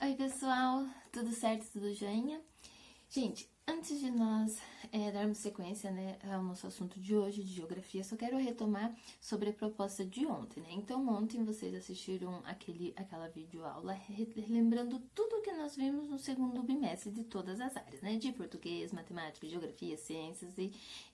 Oi pessoal, tudo certo, tudo joinha? Gente, antes de nós darmos sequência, né, ao nosso assunto de hoje, de geografia, só quero retomar sobre a proposta de ontem, né? Então, ontem vocês assistiram aquela videoaula lembrando tudo que nós vimos no segundo bimestre de todas as áreas, né? De português, matemática, geografia, ciências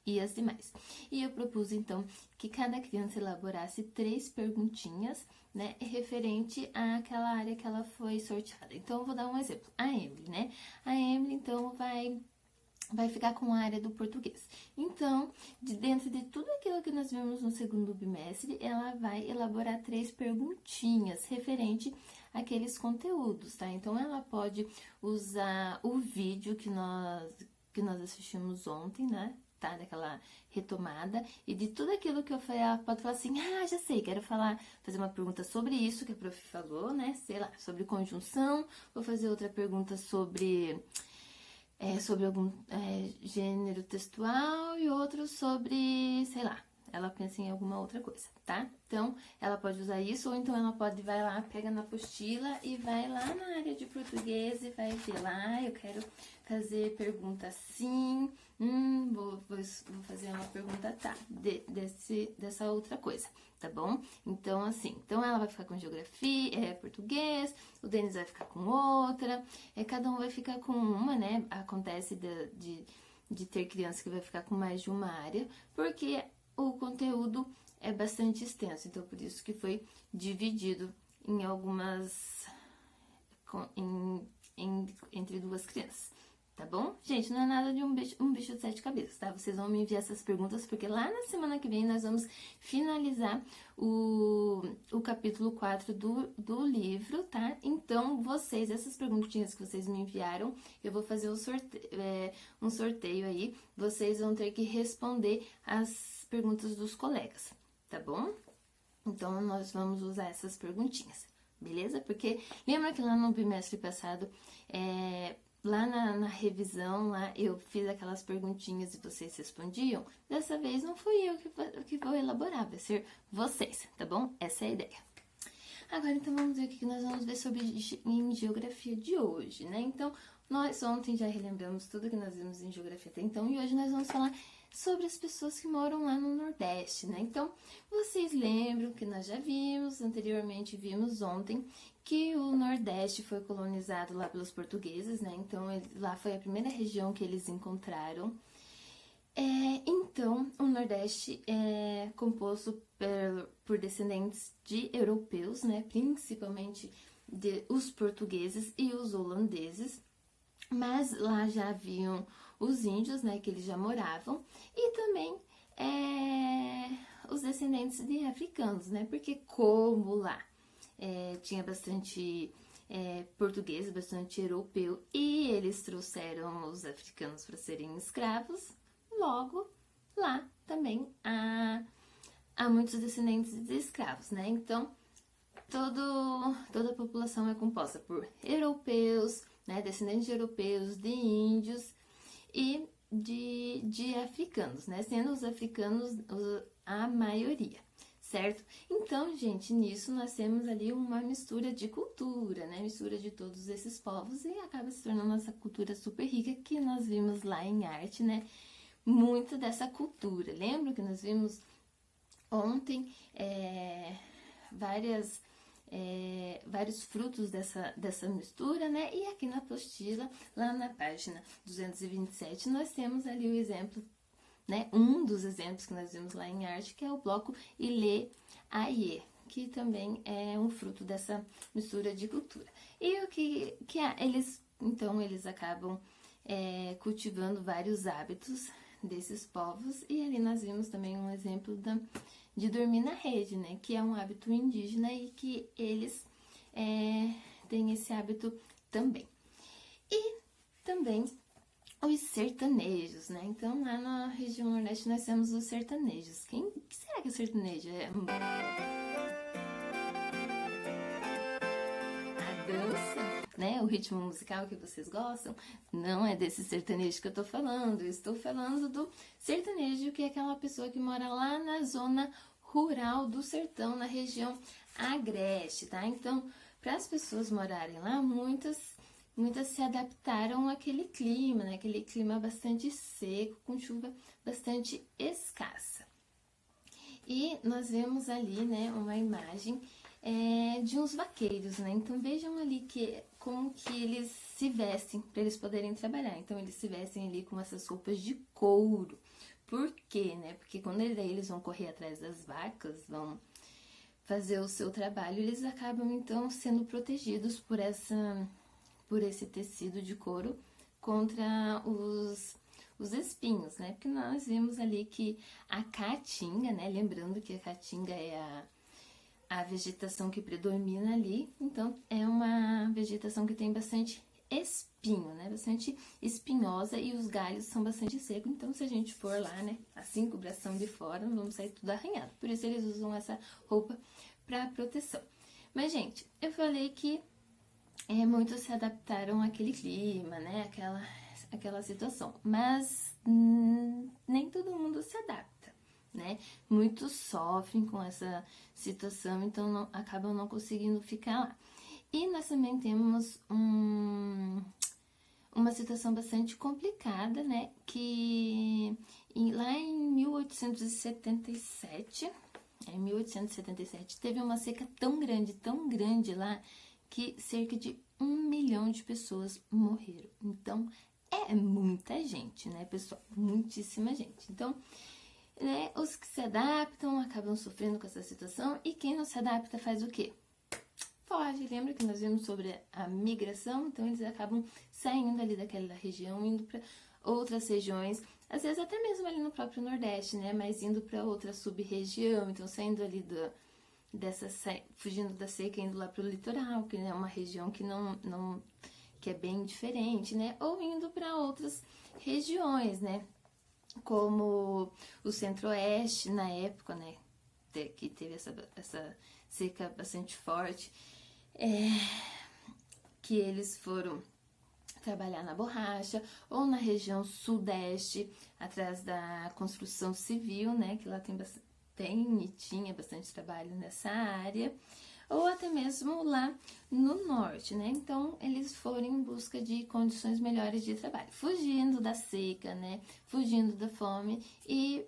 e as demais. E eu propus, então, que cada criança elaborasse 3 perguntinhas, né, referente àquela área que ela foi sorteada. Então, eu vou dar um exemplo. A Emily, né? A Emily, então, vai ficar com a área do português. Então, dentro de tudo aquilo que nós vimos no segundo bimestre, ela vai elaborar 3 perguntinhas referente àqueles conteúdos, tá? Então, ela pode usar o vídeo que nós assistimos ontem, né? Tá? Daquela retomada. E de tudo aquilo que eu falei, ela pode falar assim, já sei, quero fazer uma pergunta sobre isso que a prof falou, né? Sei lá, sobre conjunção. Vou fazer outra pergunta sobre algum gênero textual e outro sobre, sei lá, ela pensa em alguma outra coisa, tá? Então, ela pode usar isso, ou então ela vai lá, pega na apostila e vai lá na área de português e vai ver lá, eu quero fazer pergunta assim, vou fazer uma pergunta, tá, dessa outra coisa, tá bom? Então, assim, ela vai ficar com geografia, português, o Denis vai ficar com outra, cada um vai ficar com uma, né? Acontece de ter criança que vai ficar com mais de uma área, porque o conteúdo é bastante extenso, então por isso que foi dividido em algumas entre 2 crianças, tá bom? Gente, não é nada de um bicho de 7 cabeças, tá? Vocês vão me enviar essas perguntas, porque lá na semana que vem nós vamos finalizar o capítulo 4 do livro, tá? Então, essas perguntinhas que vocês me enviaram, eu vou fazer um sorteio aí, vocês vão ter que responder as perguntas dos colegas, tá bom? Então, nós vamos usar essas perguntinhas, beleza? Porque lembra que lá no bimestre passado, lá na revisão, lá eu fiz aquelas perguntinhas e vocês respondiam? Dessa vez não fui eu que vou elaborar, vai ser vocês, tá bom? Essa é a ideia. Agora, então, vamos ver o que nós vamos ver em geografia de hoje, né? Então, nós ontem já relembramos tudo que nós vimos em geografia até então, e hoje nós vamos falar sobre as pessoas que moram lá no Nordeste, né? Então, vocês lembram que nós já vimos, anteriormente vimos ontem, que o Nordeste foi colonizado lá pelos portugueses, né? Então, lá foi a primeira região que eles encontraram. Então, o Nordeste é composto por descendentes de europeus, né? Principalmente os portugueses e os holandeses. Mas lá já haviam os índios, né, que eles já moravam, e também os descendentes de africanos, né, porque como lá tinha bastante português, bastante europeu, e eles trouxeram os africanos para serem escravos, logo lá também há muitos descendentes de escravos, né, então toda a população é composta por europeus, né, descendentes de europeus, de índios e de africanos, né, sendo os africanos a maioria, certo? Então, gente, nisso nós temos ali uma mistura de cultura, né, mistura de todos esses povos, e acaba se tornando nossa cultura super rica, que nós vimos lá em arte, né, muito dessa cultura. Lembra que nós vimos ontem vários frutos dessa mistura, né? E aqui na apostila, lá na página 227, nós temos ali o exemplo, né? Um dos exemplos que nós vimos lá em arte, que é o bloco Ilê Aie, que também é um fruto dessa mistura de cultura. E o que eles, então, eles acabam cultivando vários hábitos desses povos, e ali nós vimos também um exemplo de dormir na rede, né, que é um hábito indígena e que eles têm esse hábito também. E também os sertanejos, né, então lá na região Nordeste nós temos os sertanejos. Que será que é sertanejo? A dança, né, o ritmo musical que vocês gostam, não é desse sertanejo que eu tô falando. Eu estou falando do sertanejo, que é aquela pessoa que mora lá na zona rural do sertão, na região agreste, tá? Então, para as pessoas morarem lá, muitas se adaptaram àquele clima, né? Aquele clima bastante seco, com chuva bastante escassa. E nós vemos ali, né, uma imagem de uns vaqueiros, né? Então vejam ali como que eles se vestem para eles poderem trabalhar. Então eles se vestem ali com essas roupas de couro. Por quê, né? Porque quando eles vão correr atrás das vacas, vão fazer o seu trabalho, eles acabam então sendo protegidos por esse tecido de couro contra os espinhos, né? Porque nós vimos ali que a caatinga, né? Lembrando que a caatinga é a vegetação que predomina ali, então é uma vegetação que tem bastante espinho, né? Bastante espinhosa e os galhos são bastante secos, então se a gente for lá, né? Assim, com o bração de fora, não vamos sair tudo arranhado. Por isso eles usam essa roupa para proteção. Mas, gente, eu falei que muitos se adaptaram àquele clima, né? Aquela situação. Mas nem todo mundo se adapta, né? Muitos sofrem com essa situação, então acabam não conseguindo ficar lá. E nós também temos uma situação bastante complicada, né? Que lá em 1877, teve uma seca tão grande lá, que cerca de 1 milhão de pessoas morreram. Então, é muita gente, né, pessoal? Muitíssima gente. Então, né, os que se adaptam acabam sofrendo com essa situação e quem não se adapta faz o quê? Foge. Lembra que nós vimos sobre a migração? Então, eles acabam saindo ali daquela região, indo para outras regiões, às vezes até mesmo ali no próprio Nordeste, né? Mas indo para outra sub-região, então saindo ali fugindo da seca, indo lá para o litoral, que é uma região que que é bem diferente, né? Ou indo para outras regiões, né? Como o Centro-Oeste na época, né? Que teve essa seca bastante forte, que eles foram trabalhar na borracha, ou na região Sudeste, atrás da construção civil, né? Que lá tinha bastante trabalho nessa área, ou até mesmo lá no norte, né? Então, eles foram em busca de condições melhores de trabalho, fugindo da seca, né? Fugindo da fome e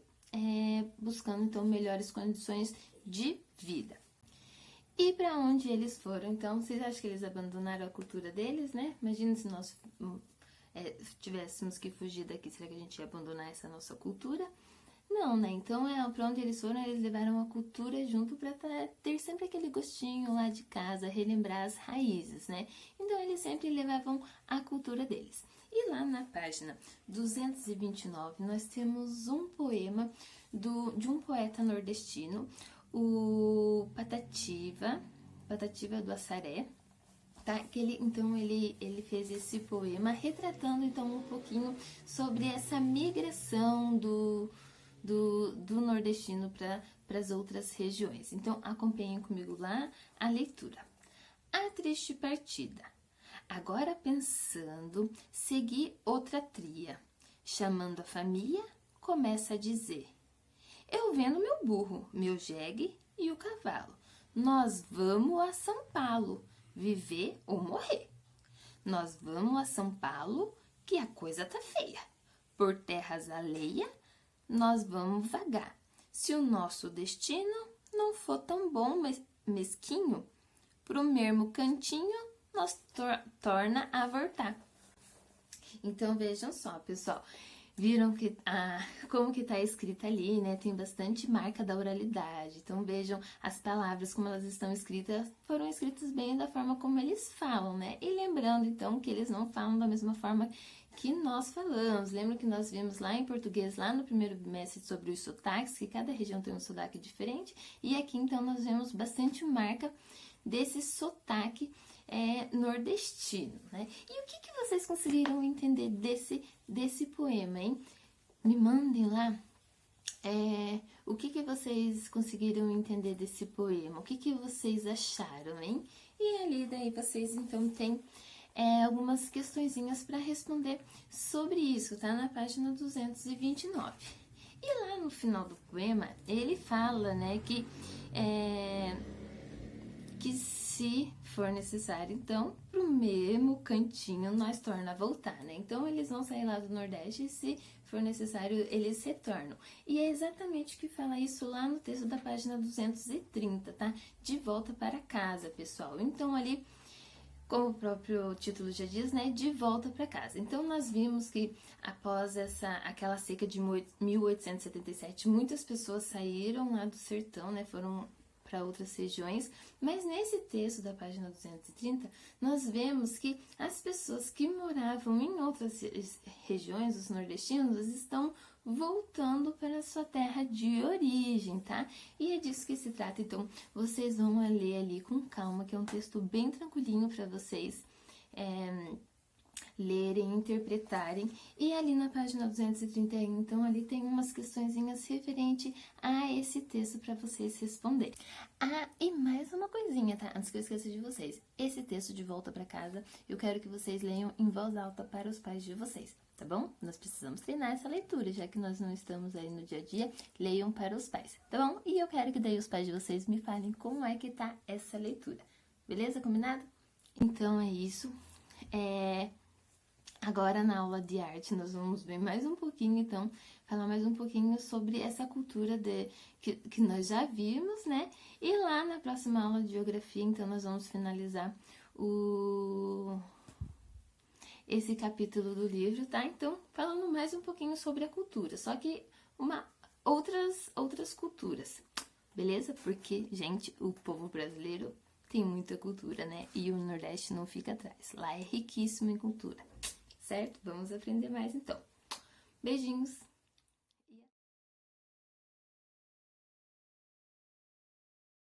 buscando, então, melhores condições de vida. E para onde eles foram? Então, vocês acham que eles abandonaram a cultura deles, né? Imagina se nós tivéssemos que fugir daqui, será que a gente ia abandonar essa nossa cultura? Não, né? Então, para onde eles foram, eles levaram a cultura junto para ter sempre aquele gostinho lá de casa, relembrar as raízes, né? Então, eles sempre levavam a cultura deles. E lá na página 229, nós temos um poema de um poeta nordestino, o Patativa do Assaré, tá? Ele fez esse poema retratando então um pouquinho sobre essa migração do nordestino para as outras regiões. Então, acompanhem comigo lá a leitura. A triste partida. Agora pensando, segui outra tria. Chamando a família, começa a dizer: eu vendo meu burro, meu jegue e o cavalo. Nós vamos a São Paulo, viver ou morrer. Nós vamos a São Paulo, que a coisa tá feia. Por terras alheias, nós vamos vagar. Se o nosso destino não for tão bom, mesquinho, pro mesmo cantinho, nós torna a voltar. Então, vejam só, pessoal. Viram como que tá escrita ali, né? Tem bastante marca da oralidade. Então, vejam as palavras como elas estão escritas. Foram escritas bem da forma como eles falam, né? E lembrando, então, que eles não falam da mesma forma que nós falamos. Lembra que nós vimos lá em português, lá no primeiro bimestre, sobre os sotaques, que cada região tem um sotaque diferente. E aqui, então, nós vemos bastante marca desse sotaque nordestino, né? E o que vocês conseguiram entender desse poema, hein? Me mandem lá o que vocês conseguiram entender desse poema, o que vocês acharam, hein? E ali daí vocês então têm algumas questõezinhas para responder sobre isso, tá? Na página 229. E lá no final do poema, ele fala, né, que que se for necessário, então, pro mesmo cantinho nós torna a voltar, né? Então, eles vão sair lá do Nordeste e se for necessário, eles retornam. E é exatamente o que fala isso lá no texto da página 230, tá? De volta para casa, pessoal. Então, ali, como o próprio título já diz, né, de volta para casa. Então, nós vimos que após aquela seca de 1877, muitas pessoas saíram lá do sertão, né, foram para outras regiões, mas nesse texto da página 230, nós vemos que as pessoas que moravam em outras regiões, os nordestinos, estão voltando para a sua terra de origem, tá? E é disso que se trata, então vocês vão ler ali com calma, que é um texto bem tranquilinho para vocês lerem, interpretarem. E ali na página 231, então ali tem umas questõezinhas referente a esse texto para vocês responderem. Ah, e mais uma coisinha, tá? Antes que eu esqueça de vocês. Esse texto de volta para casa, eu quero que vocês leiam em voz alta para os pais de vocês, tá bom? Nós precisamos treinar essa leitura, já que nós não estamos aí no dia a dia, leiam para os pais, tá bom? E eu quero que daí os pais de vocês me falem como é que tá essa leitura, beleza? Combinado? Então é isso. Agora, na aula de arte, nós vamos ver mais um pouquinho, então, falar mais um pouquinho sobre essa cultura que nós já vimos, né? E lá na próxima aula de geografia, então, nós vamos finalizar esse capítulo do livro, tá? Então, falando mais um pouquinho sobre a cultura, só que outras culturas, beleza? Porque, gente, o povo brasileiro tem muita cultura, né? E o Nordeste não fica atrás. Lá é riquíssimo em cultura. Certo? Vamos aprender mais então. Beijinhos!